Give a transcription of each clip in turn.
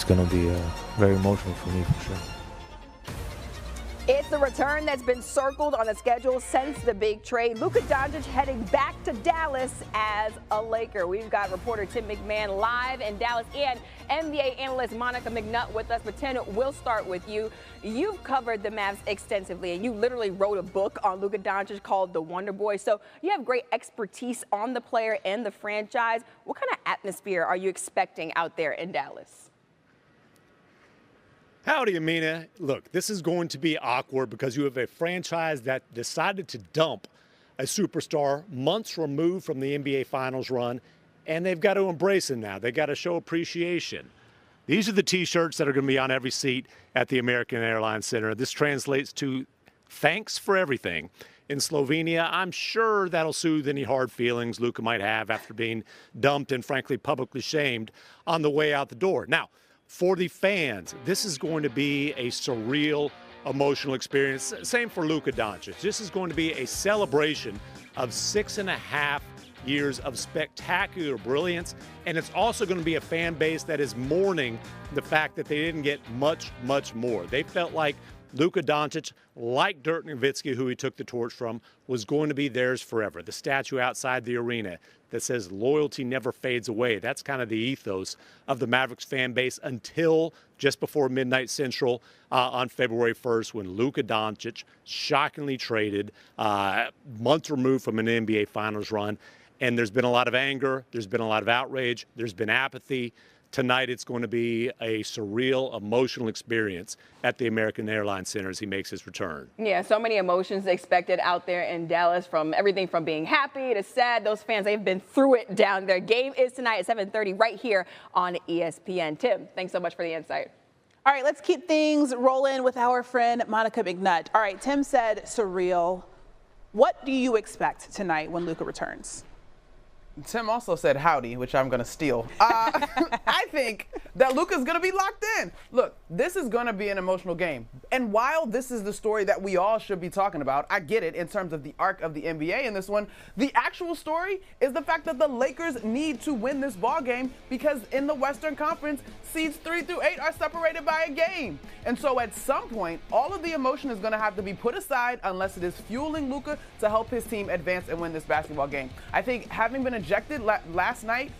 it's going to be very emotional for me for sure. It's the return that's been circled on the schedule since the big trade. Luka Doncic heading back to Dallas as a Laker. We've got reporter Tim MacMahon live in Dallas and NBA analyst Monica McNutt with us. But Tim, we'll start with you. You've covered the Mavs extensively, and you literally wrote a book on Luka Doncic called The Wonder Boy. So you have great expertise on the player and the franchise. What kind of atmosphere are you expecting out there in Dallas? Howdy, Amina. Look, this is going to be awkward because you have a franchise that decided to dump a superstar months removed from the NBA Finals run, and they've got to embrace him now. They've got to show appreciation. These are the T-shirts that are going to be on every seat at the American Airlines Center. This translates to thanks for everything. In Slovenia, I'm sure that'll soothe any hard feelings Luka might have after being dumped and, frankly, publicly shamed on the way out the door. Now, for the fans, this is going to be a surreal, emotional experience. Same for Luka Doncic. This is going to be a celebration of 6.5 years of spectacular brilliance, and it's also going to be a fan base that is mourning the fact that they didn't get much more. They felt like Luka Doncic, like Dirk Nowitzki, who he took the torch from, was going to be theirs forever. The statue outside the arena that says loyalty never fades away. That's kind of the ethos of the Mavericks fan base until just before midnight Central on February 1st when Luka Doncic shockingly traded months removed from an NBA Finals run. And there's been a lot of anger. There's been a lot of outrage. There's been apathy. Tonight, it's going to be a surreal, emotional experience at the American Airlines Center as he makes his return. Yeah, so many emotions expected out there in Dallas, from everything from being happy to sad. Those fans, they've been through it down there. Game is tonight at 7:30 right here on ESPN. Tim, thanks so much for the insight. All right, let's keep things rolling with our friend Monica McNutt. All right, Tim said surreal. What do you expect tonight when Luka returns? Tim also said howdy, which I'm going to steal. I think that Luka's going to be locked in. Look, this is going to be an emotional game. And while this is the story that we all should be talking about, I get it in terms of the arc of the NBA in this one, the actual story is the fact that the Lakers need to win this ball game because in the Western Conference, seeds 3 through 8 are separated by a game. And so at some point, all of the emotion is going to have to be put aside unless it is fueling Luka to help his team advance and win this basketball game. I think having been ejected last night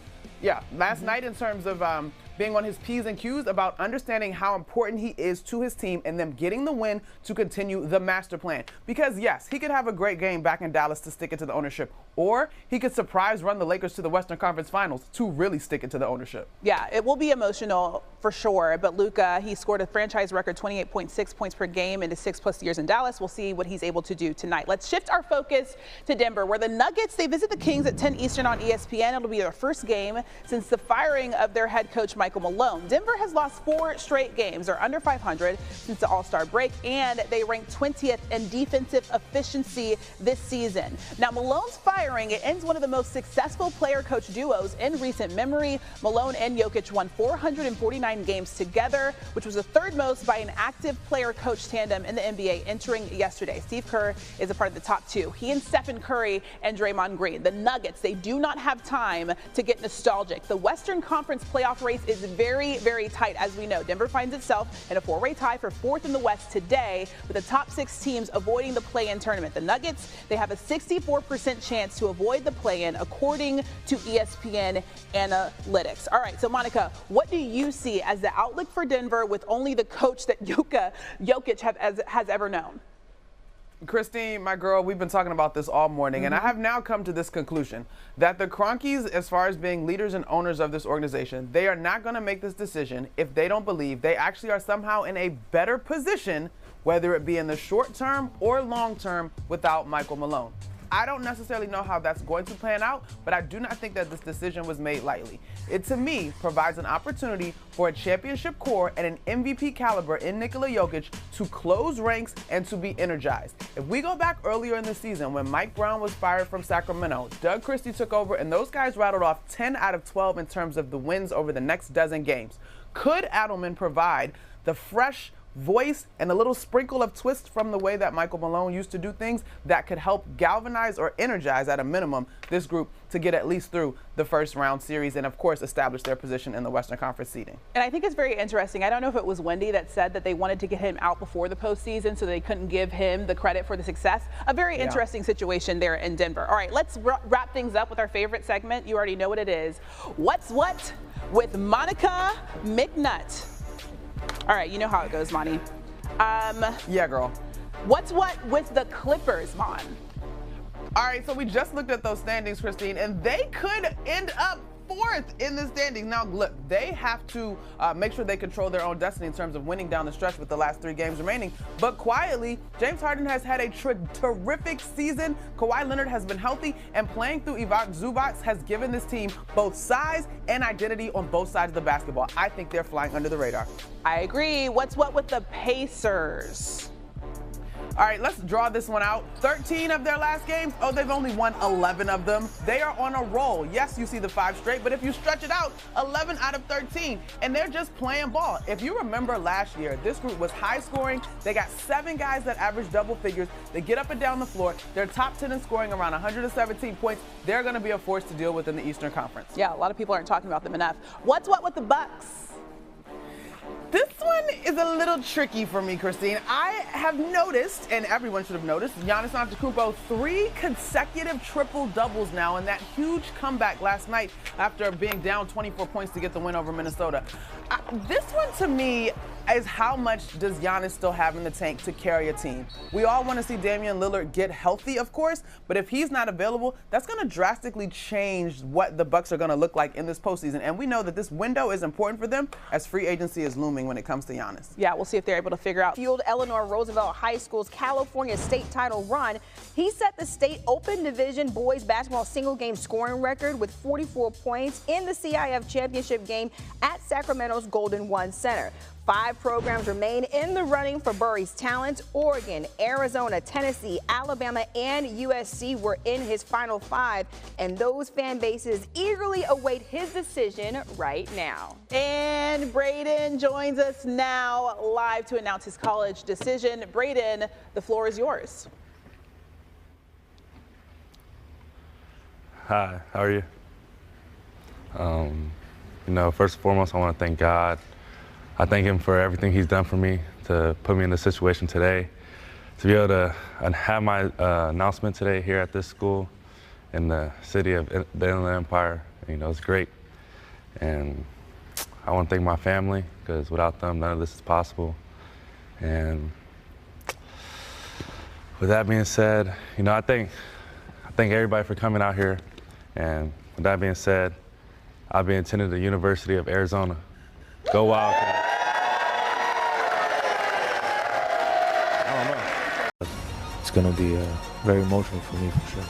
in terms of being on his P's and Q's about understanding how important he is to his team and them getting the win to continue the master plan. Because, yes, he could have a great game back in Dallas to stick it to the ownership, or he could surprise run the Lakers to the Western Conference Finals to really stick it to the ownership. Yeah, it will be emotional for sure, but Luka, he scored a franchise record 28.6 points per game in his 6+ years in Dallas. We'll see what he's able to do tonight. Let's shift our focus to Denver, where the Nuggets, they visit the Kings at 10 Eastern on ESPN. It'll be their first game since the firing of their head coach, Michael Malone. Denver has lost 4 straight games. They're under 500 since the All-Star break, and they rank 20th in defensive efficiency this season. Now, Malone's firing, it ends one of the most successful player-coach duos in recent memory. Malone and Jokic won 449 games together, which was the third most by an active player-coach tandem in the NBA entering yesterday. Steve Kerr is a part of the top 2. He and Stephen Curry and Draymond Green. The Nuggets, they do not have time to get nostalgic. The Western Conference playoff race is very, very tight, as we know. Denver finds itself in a 4-way tie for 4th in the West today, with the top 6 teams avoiding the play-in tournament. The Nuggets, they have a 64% chance to avoid the play-in, according to ESPN Analytics. All right, so Monica, what do you see as the outlook for Denver with only the coach that Jokic has ever known? Christine, my girl, we've been talking about this all morning, and I have now come to this conclusion that the Kroenkes, as far as being leaders and owners of this organization, they are not going to make this decision if they don't believe they actually are somehow in a better position, whether it be in the short term or long term, without Michael Malone. I don't necessarily know how that's going to plan out, but I do not think that this decision was made lightly. It, to me, provides an opportunity for a championship core and an MVP caliber in Nikola Jokic to close ranks and to be energized. If we go back earlier in the season when Mike Brown was fired from Sacramento, Doug Christie took over, and those guys rattled off 10 out of 12 in terms of the wins over the next dozen games. Could Adelman provide the fresh voice and a little sprinkle of twist from the way that Michael Malone used to do things that could help galvanize or energize at a minimum this group to get at least through the first round series and, of course, establish their position in the Western Conference seeding. And I think it's very interesting. I don't know if it was Wendy that said that they wanted to get him out before the postseason so they couldn't give him the credit for the success. A very interesting situation there in Denver. All right, let's wrap things up with our favorite segment. You already know what it is. What's What with Monica McNutt. All right, you know how it goes, Monty. Yeah, girl. What's what with the Clippers, Mon? All right, so we just looked at those standings, Christine, and they could end up fourth in the standings. Now, look, they have to make sure they control their own destiny in terms of winning down the stretch with the last 3 games remaining. But quietly, James Harden has had a terrific season. Kawhi Leonard has been healthy, and playing through Ivica Zubac has given this team both size and identity on both sides of the basketball. I think they're flying under the radar. I agree. What's what with the Pacers? All right, let's draw this one out. 13 of their last games, they've only won 11 of them. They are on a roll. Yes, you see the 5 straight, but if you stretch it out, 11 out of 13, and they're just playing ball. If you remember last year, this group was high scoring. They got 7 guys that average double figures. They get up and down the floor. They're top 10 in scoring, around 117 points. They're going to be a force to deal with in the Eastern Conference. Yeah, a lot of people aren't talking about them enough. What's what with the Bucks? This one is a little tricky for me, Christine. I have noticed, and everyone should have noticed, Giannis Antetokounmpo 3 consecutive triple-doubles now, and that huge comeback last night after being down 24 points to get the win over Minnesota. This one, to me, is how much does Giannis still have in the tank to carry a team? We all want to see Damian Lillard get healthy, of course, but if he's not available, that's going to drastically change what the Bucks are going to look like in this postseason. And we know that this window is important for them as free agency is looming when it comes to Giannis. Yeah, we'll see if they're able to figure out. Fueled Eleanor Roosevelt High School's California state title run. He set the state open division boys basketball single game scoring record with 44 points in the CIF championship game at Sacramento's Golden One Center. 5 programs remain in the running for Burry's talent. Oregon, Arizona, Tennessee, Alabama, and USC were in his final 5, and those fan bases eagerly await his decision right now. And Braden joins us now live to announce his college decision. Braden, the floor is yours. Hi, how are you? First and foremost, I want to thank God. I thank him for everything he's done for me to put me in this situation today, to be able to have my announcement today here at this school in the city of the Inland Empire. It's great. And I want to thank my family, because without them, none of this is possible. And with that being said, I thank everybody for coming out here. And with that being said, I'll be attending the University of Arizona. Go Wildcats. I don't know. It's going to be very emotional for me, for sure.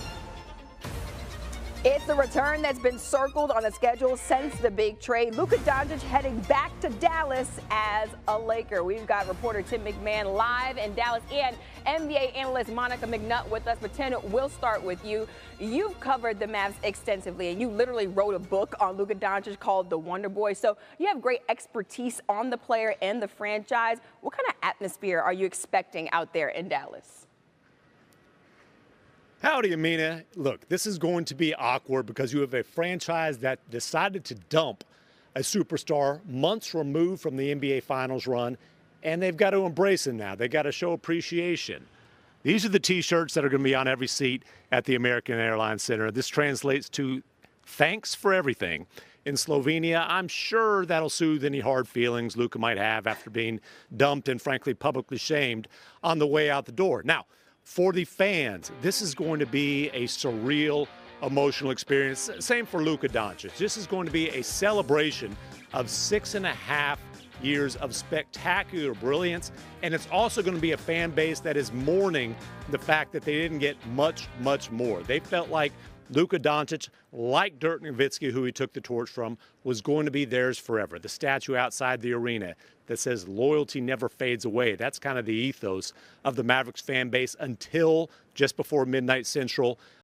It's the return that's been circled on the schedule since the big trade. Luka Doncic heading back to Dallas as a Laker. We've got reporter Tim MacMahon live in Dallas and NBA analyst Monica McNutt with us. But Tim, we'll start with you. You've covered the Mavs extensively, and you literally wrote a book on Luka Doncic called The Wonder Boy. So you have great expertise on the player and the franchise. What kind of atmosphere are you expecting out there in Dallas? Howdy, Amina. Look, this is going to be awkward because you have a franchise that decided to dump a superstar months removed from the NBA Finals run, and they've got to embrace it now. They've got to show appreciation. These are the T-shirts that are going to be on every seat at the American Airlines Center. This translates to thanks for everything. In Slovenia, I'm sure that'll soothe any hard feelings Luka might have after being dumped and, frankly, publicly shamed on the way out the door. Now, for the fans, this is going to be a surreal, emotional experience. Same for Luka Doncic. This is going to be a celebration of 6.5 years of spectacular brilliance, and it's also going to be a fan base that is mourning the fact that they didn't get much more. They felt like Luka Doncic, like Dirk Nowitzki, who he took the torch from, was going to be theirs forever. The statue outside the arena that says loyalty never fades away. That's kind of the ethos of the Mavericks fan base until just before midnight Central